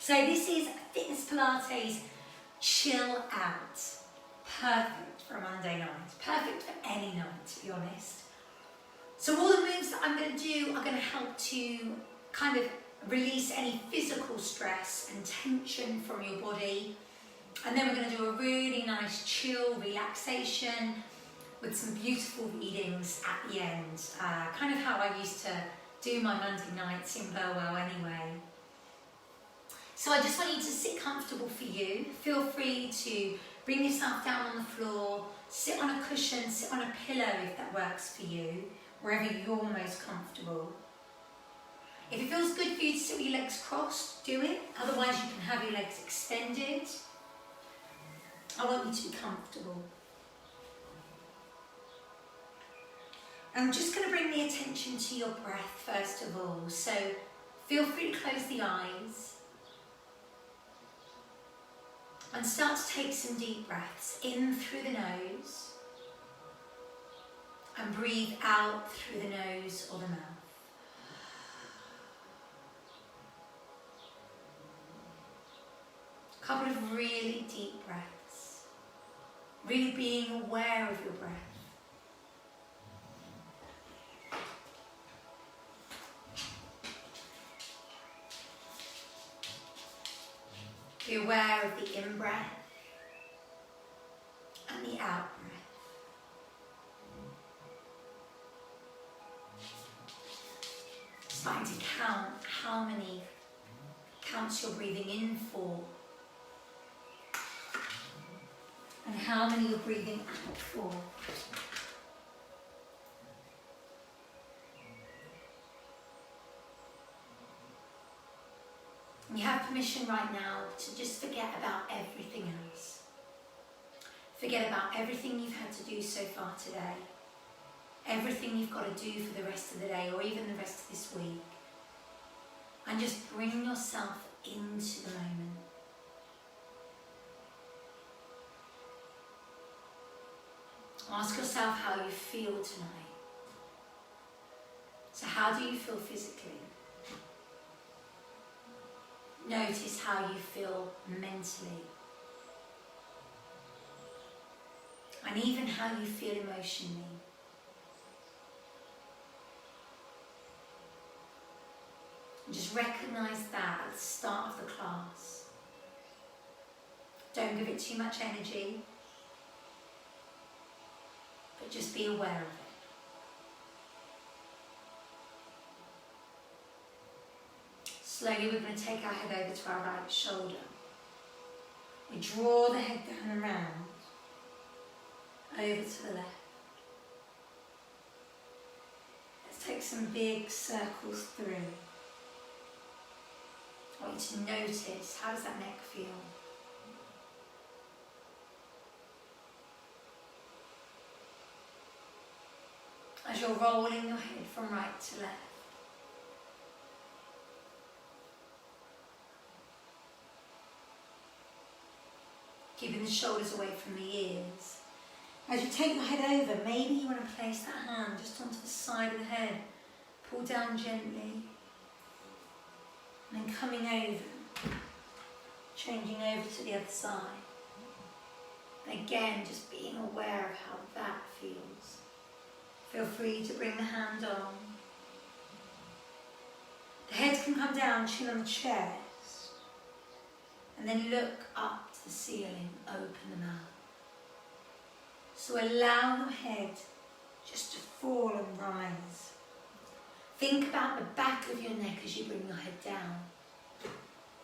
So this is Fitness Pilates Chill Out. Perfect for a Monday night. Perfect for any night, to be honest. So all the moves that I'm going to do are going to help to kind of release any physical stress and tension from your body. And then we're going to do a really nice chill relaxation with some beautiful readings at the end. Kind of how I used to do my Monday nights in Burwell anyway. So I just want you to sit comfortable for you. Feel free to bring yourself down on the floor, sit on a cushion, sit on a pillow if that works for you, wherever you're most comfortable. If it feels good for you to sit with your legs crossed, do it. Otherwise you can have your legs extended. I want you to be comfortable. I'm just going to bring the attention to your breath first of all. So feel free to close the eyes. And start to take some deep breaths in through the nose and breathe out through the nose or the mouth. A couple of really deep breaths, really being aware of your breath. Be aware of the in-breath and the out-breath. Starting to count how many counts you're breathing in for and how many you're breathing out for. You have permission right now to just forget about everything else. Forget about everything you've had to do so far today. Everything you've got to do for the rest of the day or even the rest of this week. And just bring yourself into the moment. Ask yourself how you feel tonight. So how do you feel physically? Notice how you feel mentally. And even how you feel emotionally. And just recognize that at the start of the class. Don't give it too much energy, but just be aware of it. Slowly we're going to take our head over to our right shoulder. We draw the head down and round, over to the left. Let's take some big circles through. I want you to notice, how does that neck feel? As you're rolling your head from right to left. Keeping the shoulders away from the ears. As you take your head over, maybe you want to place that hand just onto the side of the head. Pull down gently. And then coming over. Changing over to the other side. And again, just being aware of how that feels. Feel free to bring the hand on. The head can come down, chin on the chest. And then look up to the ceiling, open the mouth. So allow your head just to fall and rise. Think about the back of your neck as you bring your head down.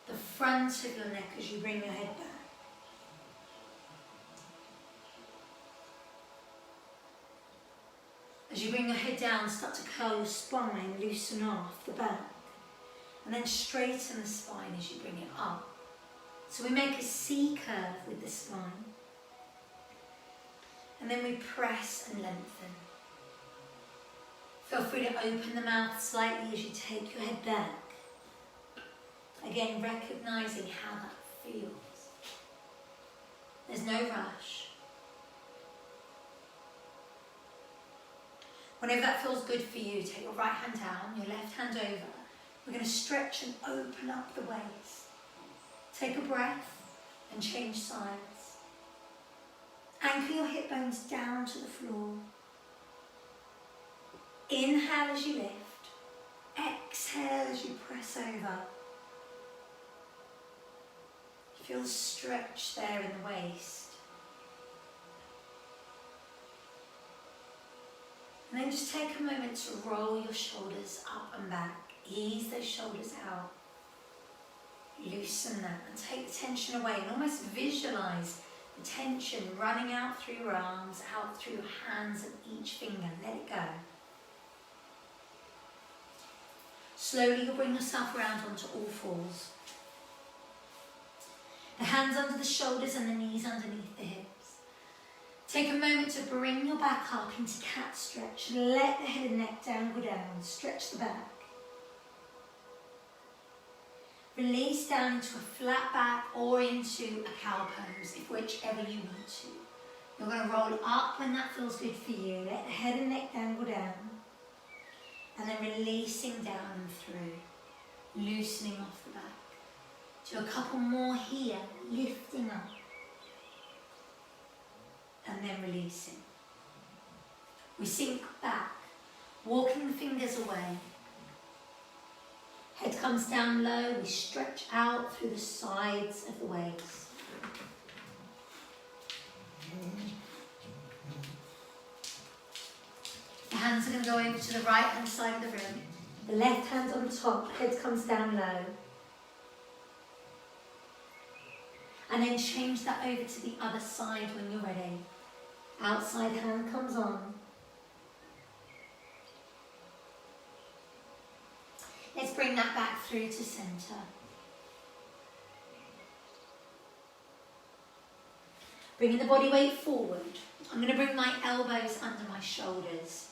The front of your neck as you bring your head back. As you bring your head down, start to curl your spine, loosen off the back. And then straighten the spine as you bring it up. So we make a C curve with the spine. And then we press and lengthen. Feel free to open the mouth slightly as you take your head back. Again, recognizing how that feels. There's no rush. Whenever that feels good for you, take your right hand down, your left hand over. We're going to stretch and open up the waist. Take a breath and change sides. Anchor your hip bones down to the floor. Inhale as you lift. Exhale as you press over. Feel stretch there in the waist. And then just take a moment to roll your shoulders up and back. Ease those shoulders out. Loosen that and take the tension away and almost visualize the tension running out through your arms, out through your hands and each finger. Let it go. Slowly you'll bring yourself around onto all fours. The hands under the shoulders and the knees underneath the hips. Take a moment to bring your back up into cat stretch. Let the head and neck down, go down. Stretch the back. Release down into a flat back or into a cow pose, if whichever you want to. You're going to roll up when that feels good for you. Let the head and neck down, go down. And then releasing down and through. Loosening off the back. Do a couple more here, lifting up. And then releasing. We sink back, walking the fingers away. Head comes down low, we stretch out through the sides of the waist. The hands are going to go over to the right hand side of the room. The left hand's on top, head comes down low. And then change that over to the other side when you're ready. Outside hand comes on. Let's bring that back through to center. Bringing the body weight forward. I'm going to bring my elbows under my shoulders.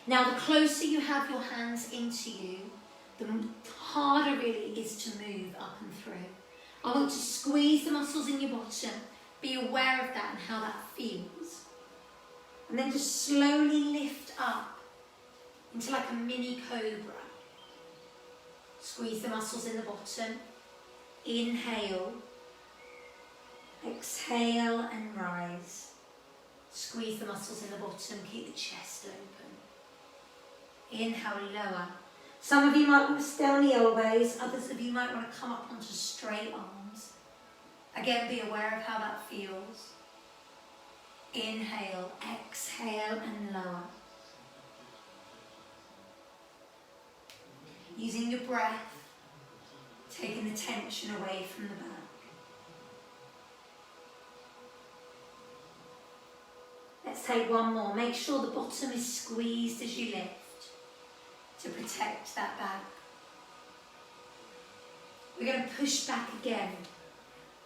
Now, the closer you have your hands into you, the harder really it is to move up and through. I want to squeeze the muscles in your bottom. Be aware of that and how that feels. And then just slowly lift up into like a mini cobra. Squeeze the muscles in the bottom. Inhale. Exhale and rise. Squeeze the muscles in the bottom. Keep the chest open. Inhale, lower. Some of you might want to stay on the elbows. Others of you might want to come up onto straight arms. Again, be aware of how that feels. Inhale, exhale and lower. Using your breath, taking the tension away from the back. Let's take one more. Make sure the bottom is squeezed as you lift to protect that back. We're going to push back again.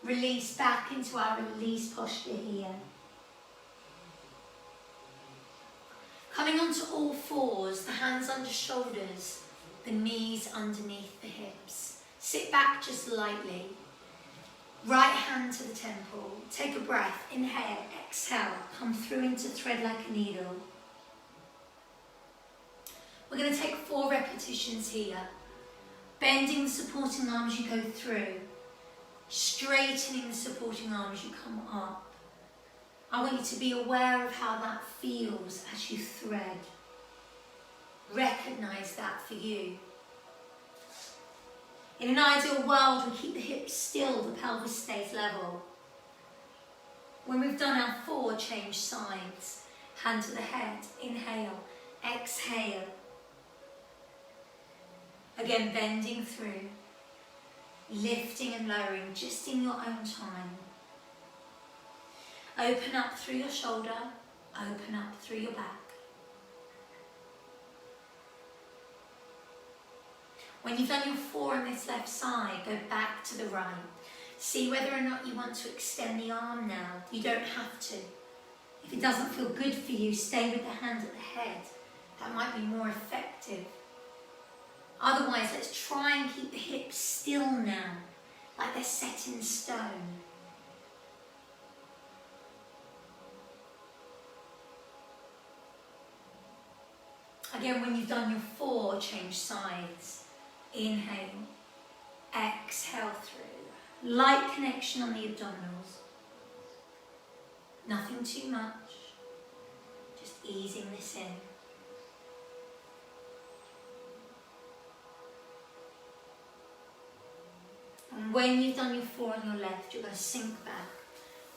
Release back into our release posture here. Coming onto all fours, the hands under shoulders, the knees underneath the hips. Sit back just lightly. Right hand to the temple. Take a breath. Inhale, exhale. Come through into thread like a needle. We're going to take 4 repetitions here. Bending the supporting arms you go through. Straightening the supporting arms you come up. I want you to be aware of how that feels as you thread. Recognise that for you. In an ideal world, we keep the hips still, the pelvis stays level. When we've done our 4, change sides. Hand to the head, inhale, exhale. Again, bending through. Lifting and lowering just in your own time. Open up through your shoulder, open up through your back. When you've done your 4 on this left side, go back to the right. See whether or not you want to extend the arm now. You don't have to. If it doesn't feel good for you, stay with the hand at the head. That might be more effective. Otherwise, let's try and keep the hips still now, like they're set in stone. Again, when you've done your 4, change sides. Inhale, exhale through. Light connection on the abdominals. Nothing too much. Just easing this in. And when you've done your 4 on your left, you're going to sink back.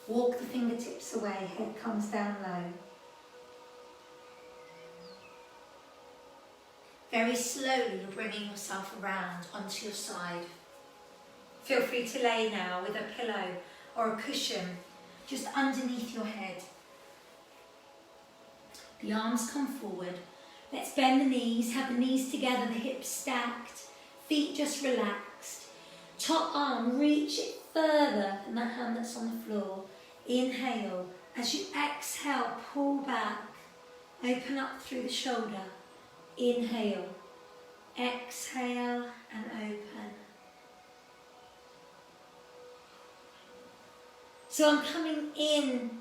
Walk the fingertips away, head comes down low. Very slowly, you're bringing yourself around onto your side. Feel free to lay now with a pillow or a cushion just underneath your head. The arms come forward. Let's bend the knees, have the knees together, the hips stacked, feet just relaxed. Top arm, reach it further than that hand that's on the floor. Inhale. As you exhale, pull back. Open up through the shoulder. Inhale. Exhale and open. So I'm coming in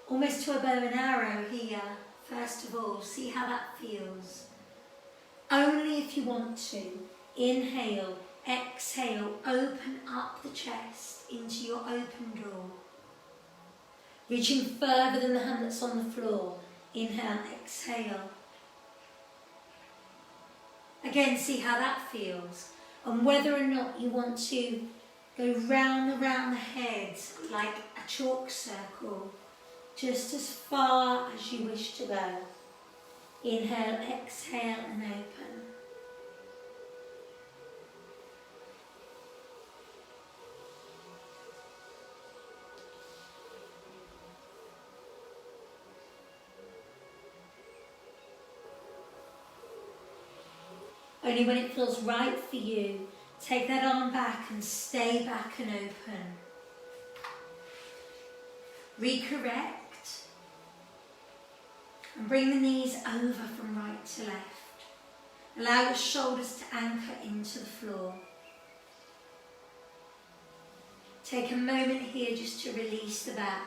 almost to a bow and arrow here. First of all, see how that feels. Only if you want to. Inhale, exhale, open up the chest into your open door. Reaching further than the hand that's on the floor. Inhale, exhale. Again, see how that feels. And whether or not you want to go round and round the head like a chalk circle. Just as far as you wish to go. Inhale, exhale and open. Only when it feels right for you, take that arm back and stay back and open. Recorrect. And bring the knees over from right to left. Allow your shoulders to anchor into the floor. Take a moment here just to release the back.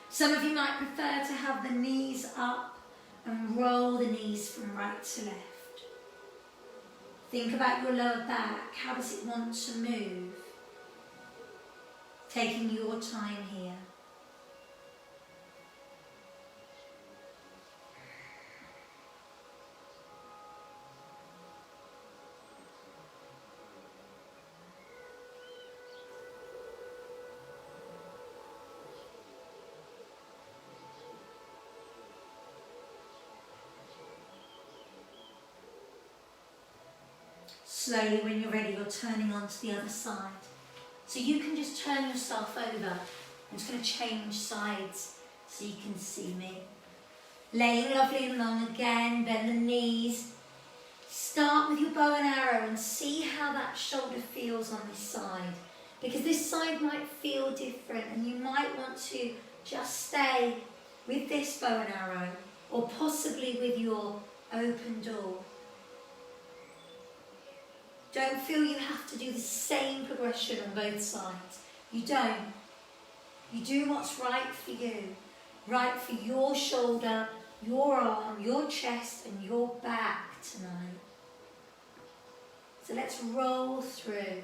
Some of you might prefer to have the knees up and roll the knees from right to left. Think about your lower back. How does it want to move? Taking your time here. Slowly, when you're ready, you're turning onto the other side. So you can just turn yourself over. I'm just going to change sides so you can see me. Laying lovely and long again, bend the knees. Start with your bow and arrow and see how that shoulder feels on this side. Because this side might feel different and you might want to just stay with this bow and arrow or possibly with your open door. Don't feel you have to do the same progression on both sides. You don't. You do what's right for you. Right for your shoulder, your arm, your chest and your back tonight. So let's roll through.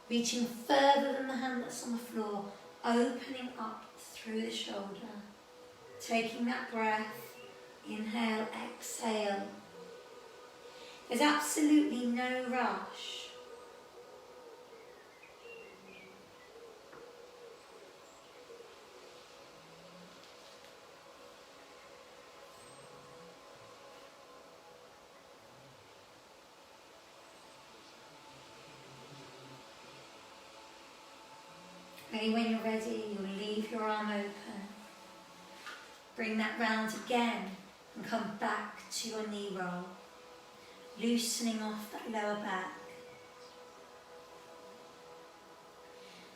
Reaching further than the hand that's on the floor. Opening up through the shoulder. Taking that breath. Inhale, exhale. There's absolutely no rush. Only when you're ready, you'll leave your arm open. Bring that round again and come back to your knee roll. Loosening off that lower back.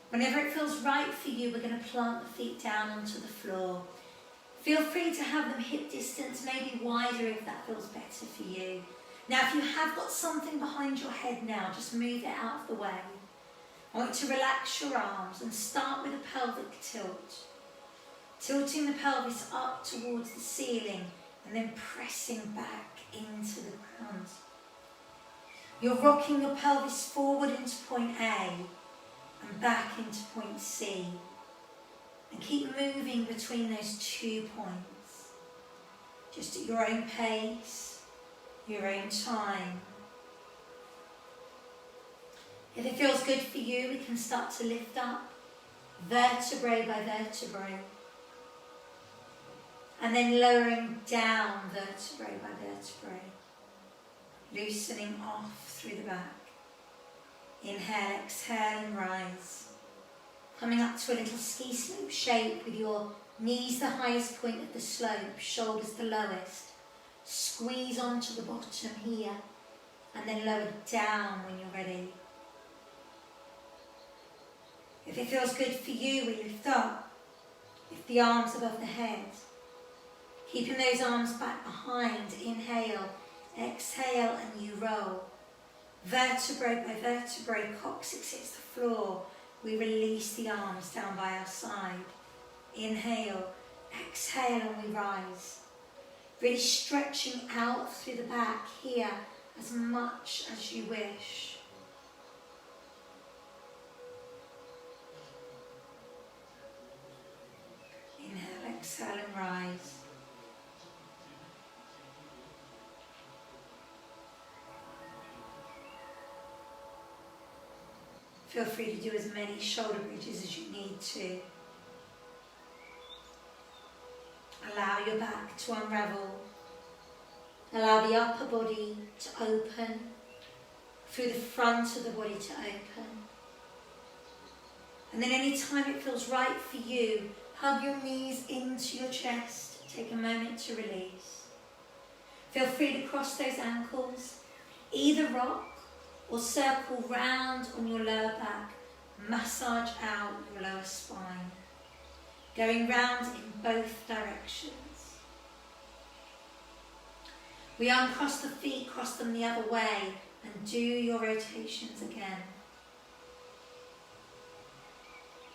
Whenever it feels right for you, we're going to plant the feet down onto the floor. Feel free to have them hip distance, maybe wider if that feels better for you. Now, if you have got something behind your head now, just move it out of the way. I want you to relax your arms and start with a pelvic tilt. Tilting the pelvis up towards the ceiling and then pressing back into the ground. You're rocking your pelvis forward into point A. and back into point C. And keep moving between those 2 points, just at your own pace, your own time. If it feels good for you, we can start to lift up vertebrae by vertebrae, and then lowering down vertebrae by vertebrae, loosening off through the back. Inhale, exhale and rise. Coming up to a little ski slope shape with your knees the highest point of the slope, shoulders the lowest. Squeeze onto the bottom here and then lower down when you're ready. If it feels good for you, we lift up. Lift the arms above the head. Keeping those arms back behind. Inhale, exhale and you roll. Vertebrae by vertebrae, coccyx hits the floor. We release the arms down by our side. Inhale, exhale and we rise. Really stretching out through the back here as much as you wish. Inhale, exhale and rise. Feel free to do as many shoulder bridges as you need to. Allow your back to unravel. Allow the upper body to open, through the front of the body to open. And then any time it feels right for you, hug your knees into your chest. Take a moment to release. Feel free to cross those ankles, either rock or circle round on your lower back, massage out your lower spine, going round in both directions. We uncross the feet, cross them the other way, and do your rotations again.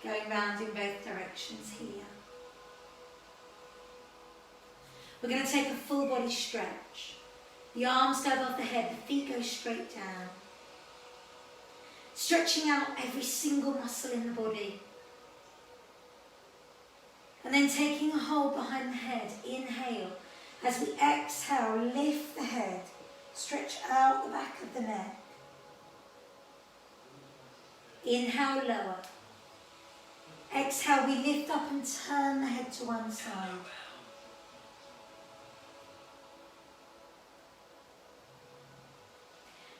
Going round in both directions here. We're going to take a full body stretch. The arms go above the head, the feet go straight down. Stretching out every single muscle in the body. And then taking a hold behind the head. Inhale. As we exhale, lift the head. Stretch out the back of the neck. Inhale, lower. Exhale, we lift up and turn the head to one side.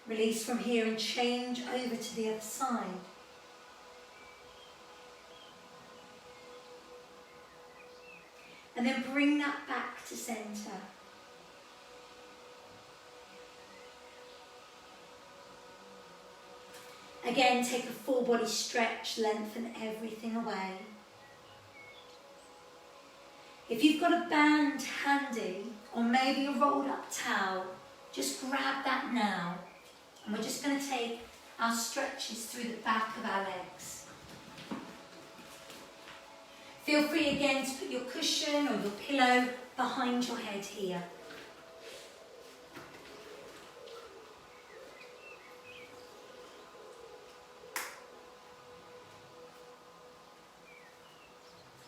Release from here and change over to the other side. And then bring that back to centre. Again, take a full body stretch, lengthen everything away. If you've got a band handy, or maybe a rolled up towel, just grab that now. And we're just going to take our stretches through the back of our legs. Feel free again to put your cushion or your pillow behind your head here.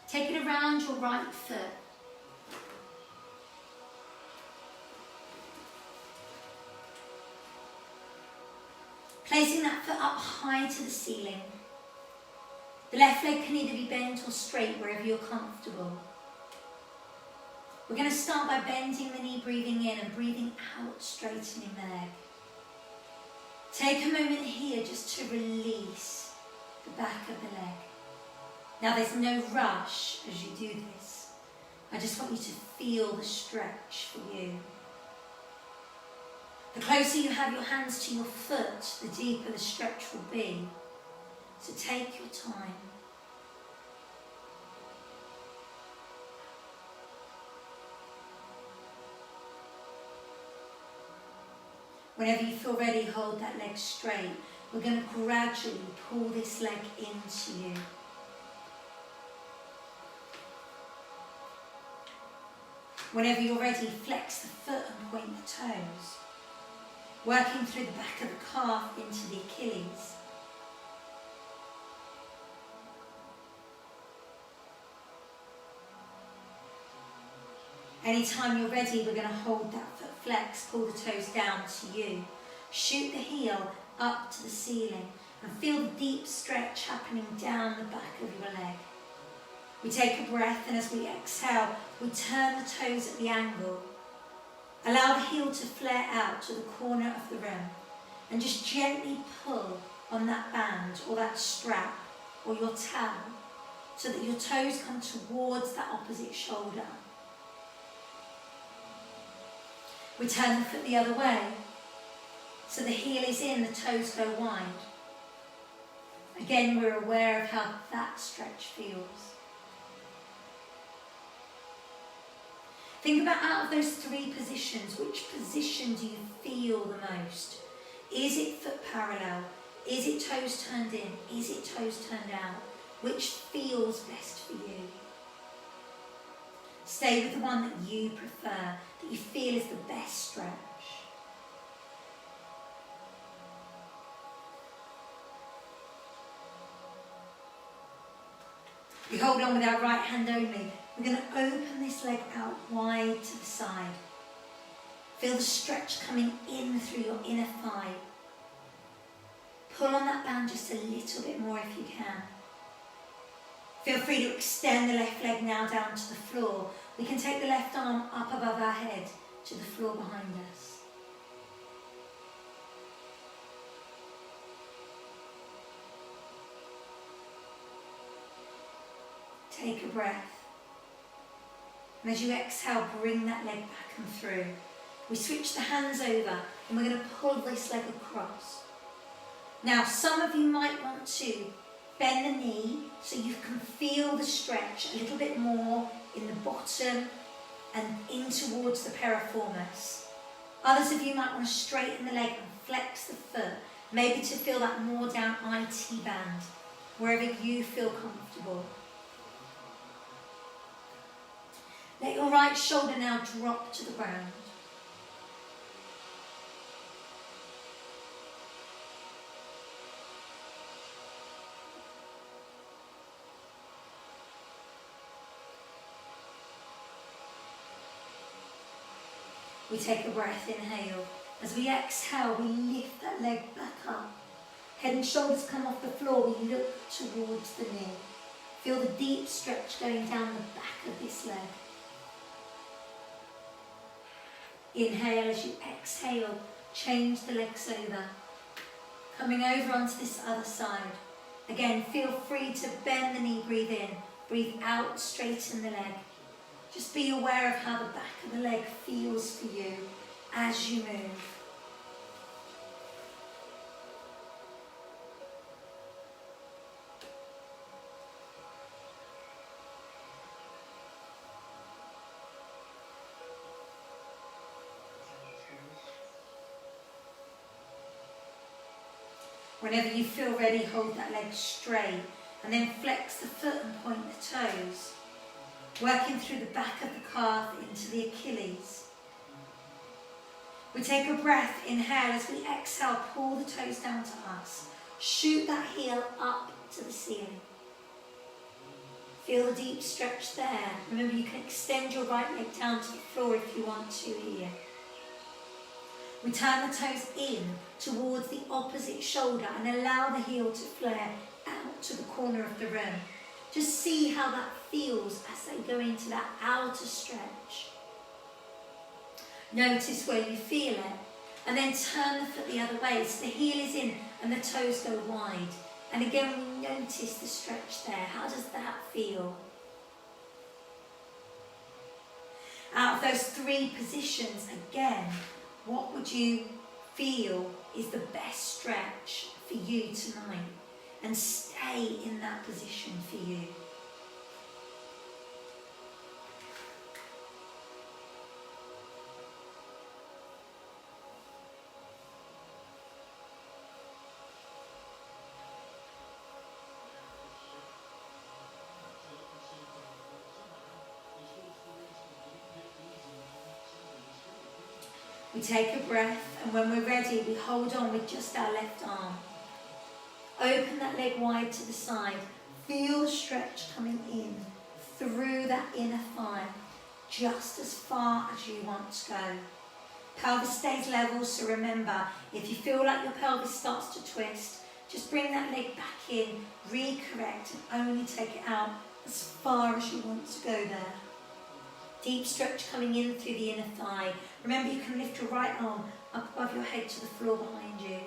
Take it around your right foot. Placing that foot up high to the ceiling. The left leg can either be bent or straight wherever you're comfortable. We're going to start by bending the knee, breathing in and breathing out, straightening the leg. Take a moment here just to release the back of the leg. Now there's no rush as you do this. I just want you to feel the stretch for you. The closer you have your hands to your foot, the deeper the stretch will be. So take your time. Whenever you feel ready, hold that leg straight. We're going to gradually pull this leg into you. Whenever you're ready, flex the foot and point the toes. Working through the back of the calf into the Achilles. Anytime you're ready, we're going to hold that foot flex, pull the toes down to you. Shoot the heel up to the ceiling and feel the deep stretch happening down the back of your leg. We take a breath, and as we exhale, we turn the toes at the angle. Allow the heel to flare out to the corner of the rim and just gently pull on that band or that strap or your towel so that your toes come towards that opposite shoulder. We turn the foot the other way so the heel is in, the toes go wide. Again, we're aware of how that stretch feels. Think about, out of those three positions, which position do you feel the most? Is it foot parallel? Is it toes turned in? Is it toes turned out? Which feels best for you? Stay with the one that you prefer, that you feel is the best stretch. We hold on with our right hand only. We're going to open this leg out wide to the side. Feel the stretch coming in through your inner thigh. Pull on that band just a little bit more if you can. Feel free to extend the left leg now down to the floor. We can take the left arm up above our head to the floor behind us. Take a breath. And as you exhale, bring that leg back and through. We switch the hands over and we're going to pull this leg across. Now, some of you might want to bend the knee so you can feel the stretch a little bit more in the bottom and in towards the piriformis. Others of you might want to straighten the leg and flex the foot, maybe to feel that more down IT band, wherever you feel comfortable. Let your right shoulder now drop to the ground. We take a breath, inhale. As we exhale, we lift that leg back up. Head and shoulders come off the floor, we look towards the knee. Feel the deep stretch going down the back of this leg. Inhale. As you exhale, change the legs over. Coming over onto this other side. Again, feel free to bend the knee, breathe in. Breathe out, straighten the leg. Just be aware of how the back of the leg feels for you as you move. Whenever you feel ready, hold that leg straight and then flex the foot and point the toes. Working through the back of the calf into the Achilles. We take a breath, inhale. As we exhale, pull the toes down to us. Shoot that heel up to the ceiling. Feel the deep stretch there. Remember, you can extend your right leg down to the floor if you want to here. We turn the toes in towards the opposite shoulder and allow the heel to flare out to the corner of the rim. Just see how that feels as they go into that outer stretch. Notice where you feel it. And then turn the foot the other way so the heel is in and the toes go wide. And again, we notice the stretch there. How does that feel? Out of those three positions, again, what would you feel is the best stretch for you tonight? And stay in that position for you. We take a breath, and when we're ready, we hold on with just our left arm. Open that leg wide to the side. Feel the stretch coming in through that inner thigh. just as far as you want to go. Pelvis stays level, so remember, if you feel like your pelvis starts to twist, just bring that leg back in, recorrect, and only take it out as far as you want to go there. Deep stretch coming in through the inner thigh. Remember, you can lift your right arm up above your head to the floor behind you.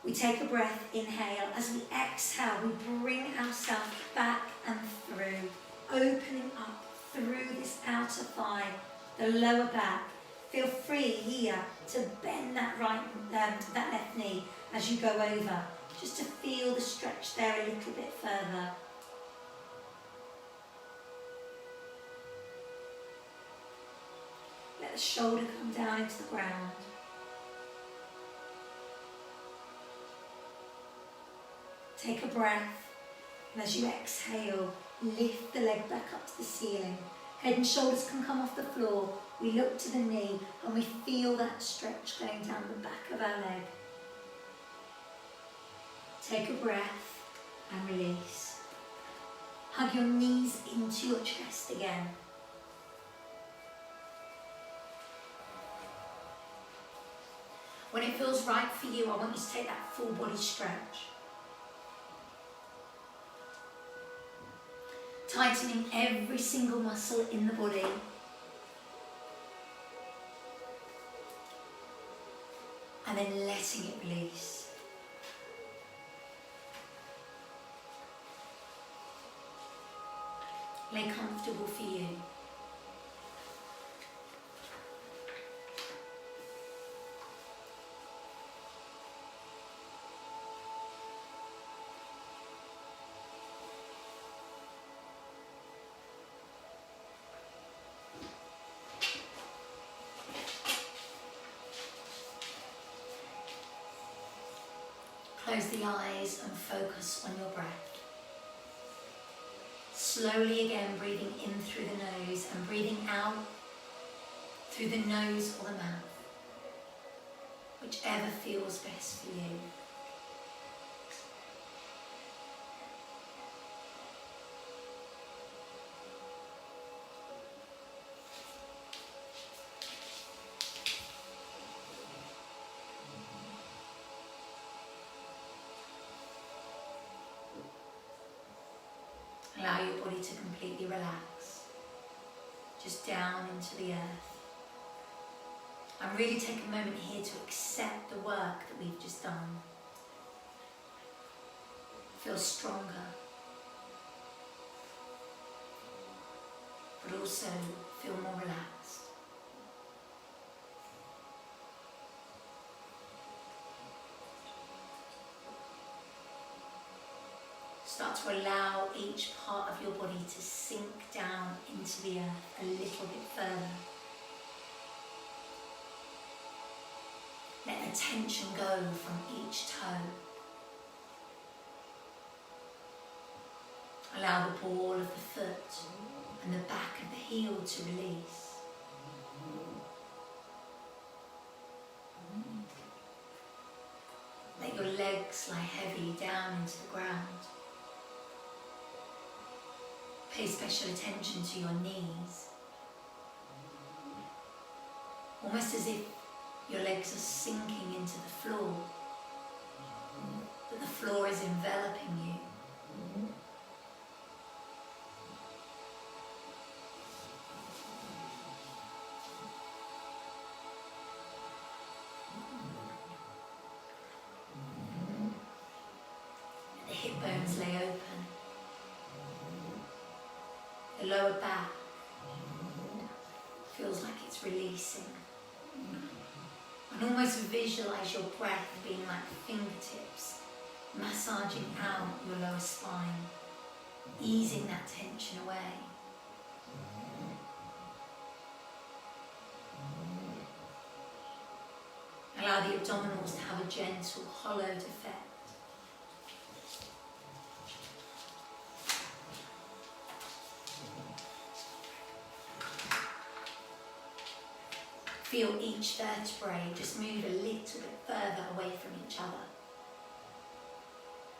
We take a breath, inhale. As we exhale, we bring ourselves back and through, opening up through this outer thigh, the lower back. Feel free here to bend that that left knee as you go over, just to feel the stretch there a little bit further. Let the shoulder come down into the ground. Take a breath, and as you exhale, lift the leg back up to the ceiling. Head and shoulders can come off the floor. We look to the knee, and we feel that stretch going down the back of our leg. Take a breath and release. Hug your knees into your chest again. When it feels right for you, I want you to take that full body stretch. Tightening every single muscle in the body. And then letting it release. Lay comfortable for you. Close the eyes and focus on your breath. Slowly again breathing in through the nose and breathing out through the nose or the mouth, whichever feels best for you. Allow your body to completely relax, just down into the earth. And really take a moment here to accept the work that we've just done. Feel stronger, but also feel more relaxed. Start to allow each part of your body to sink down into the earth a little bit further. Let the tension go from each toe. Allow the ball of the foot and the back of the heel to release. Let your legs lie heavy down into the ground. Pay special attention to your knees. Almost as if your legs are sinking into the floor, that the floor is enveloping you. The hip bones lay open. The lower back feels like it's releasing. And almost visualize your breath being like fingertips, massaging out your lower spine, easing that tension away. Allow the abdominals to have a gentle, hollowed effect. Feel each vertebrae just move a little bit further away from each other.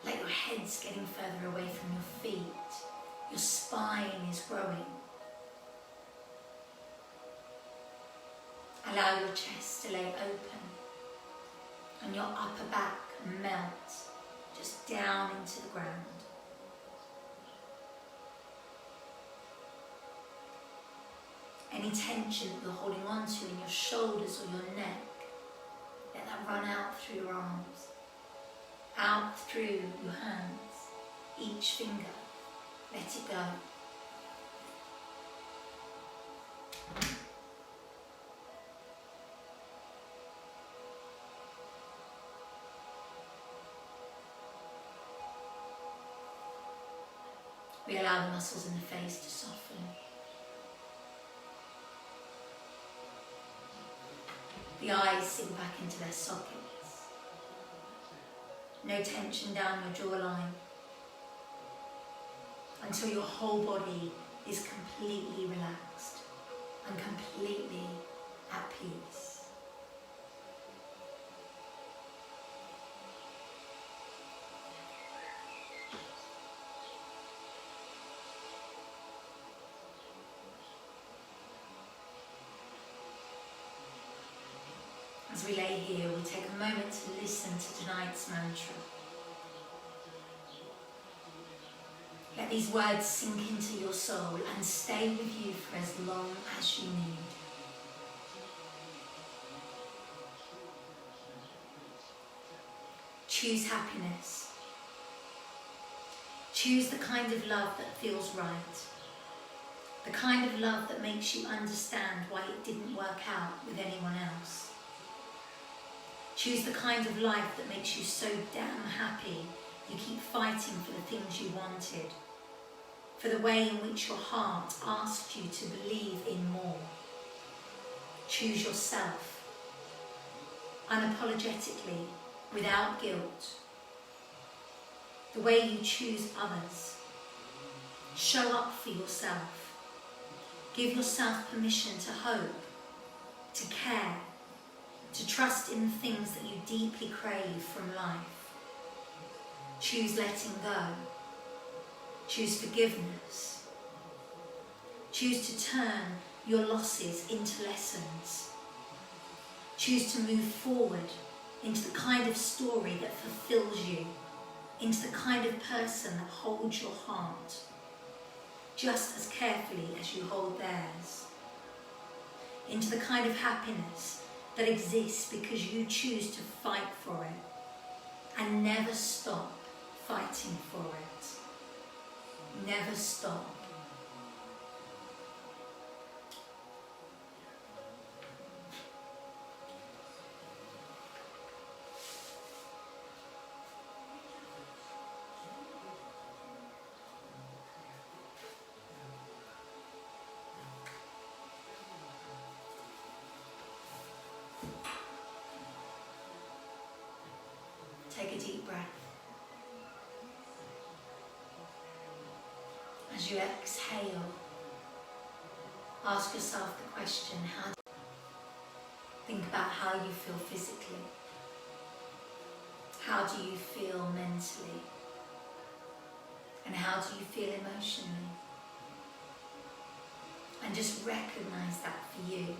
Let your head's getting further away from your feet. Your spine is growing. Allow your chest to lay open and your upper back melt just down into the ground. Any tension that you're holding on to in your shoulders or your neck, let that run out through your arms, out through your hands, each finger, let it go. We allow the muscles in the face to soften. The eyes sink back into their sockets. No tension down your jawline until your whole body is completely relaxed and completely at peace. As we lay here, we take a moment to listen to tonight's mantra. Let these words sink into your soul and stay with you for as long as you need. Choose happiness. Choose the kind of love that feels right. The kind of love that makes you understand why it didn't work out with anyone else. Choose the kind of life that makes you so damn happy you keep fighting for the things you wanted, for the way in which your heart asked you to believe in more. Choose yourself, unapologetically, without guilt. The way you choose others. Show up for yourself. Give yourself permission to hope, to care, to trust in the things that you deeply crave from life. Choose letting go. Choose forgiveness. Choose to turn your losses into lessons. Choose to move forward into the kind of story that fulfills you, into the kind of person that holds your heart, just as carefully as you hold theirs, into the kind of happiness that exists because you choose to fight for it and never stop fighting for it. Never stop. Take a deep breath. As you exhale, ask yourself the question, think about how you feel physically. How do you feel mentally? And how do you feel emotionally? And just recognize that for you.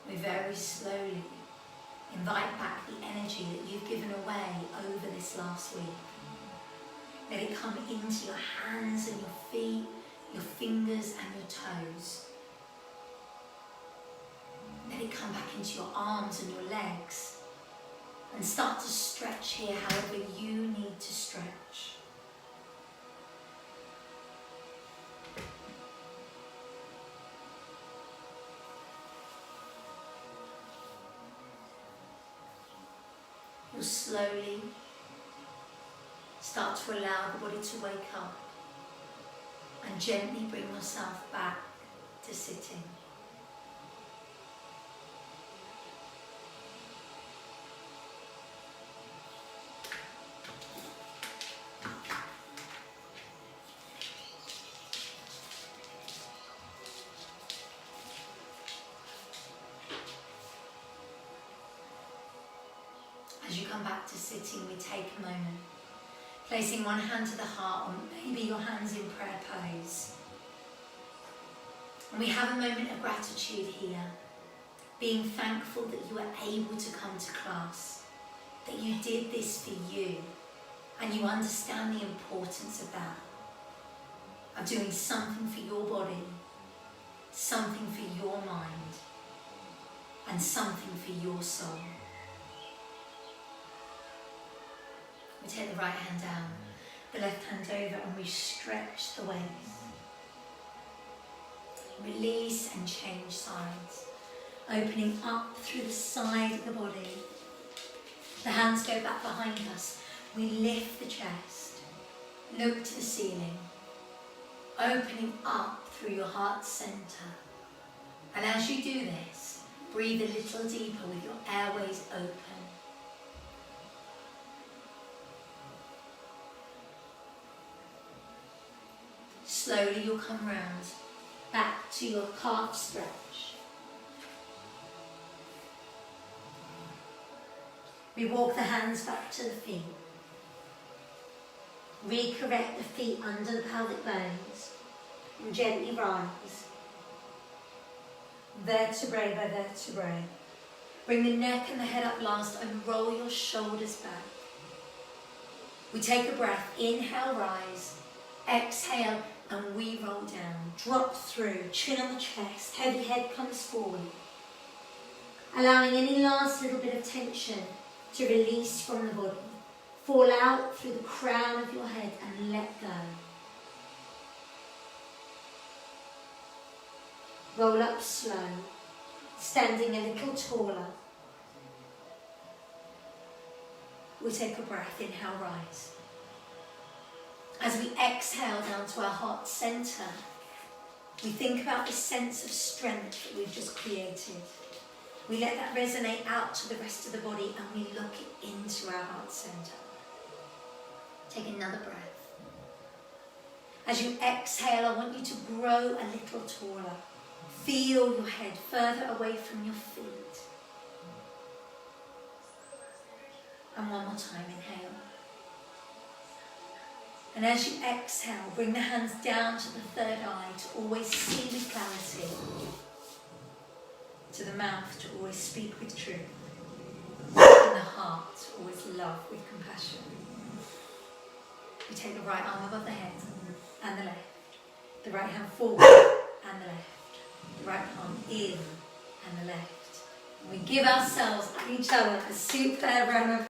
We very slowly invite back the energy that you've given away over this last week. Let it come into your hands and your feet, your fingers and your toes. Let it come back into your arms and your legs. And start to stretch here however you need to stretch. You'll slowly start to allow the body to wake up and gently bring yourself back to sitting. come back to sitting, we take a moment, placing one hand to the heart, or maybe your hands in prayer pose. And we have a moment of gratitude here, being thankful that you were able to come to class, that you did this for you, and you understand the importance of that, of doing something for your body, something for your mind, and something for your soul. We take the right hand down, the left hand over, and we stretch the waist. Release and change sides, opening up through the side of the body. The hands go back behind us. We lift the chest, look to the ceiling, opening up through your heart center. And as you do this, breathe a little deeper with your airways open. Slowly you'll come round back to your calf stretch. We walk the hands back to the feet. Recorrect the feet under the pelvic bones and gently rise. Vertebrae by vertebrae. Bring the neck and the head up last and roll your shoulders back. We take a breath. Inhale, rise. Exhale, and we roll down. Drop through, chin on the chest, heavy head comes forward. Allowing any last little bit of tension to release from the body. Fall out through the crown of your head and let go. Roll up slow, standing a little taller. We take a breath, inhale, rise. As we exhale down to our heart center, we think about this sense of strength that we've just created. We let that resonate out to the rest of the body and we look into our heart center. Take another breath. As you exhale, I want you to grow a little taller. Feel your head further away from your feet. And one more time, inhale. And as you exhale, bring the hands down to the third eye to always see with clarity. To the mouth to always speak with truth. And the heart to always love with compassion. We take the right arm above the head and the left. The right hand forward and the left. The right palm in and the left. And we give ourselves and each other a superb round of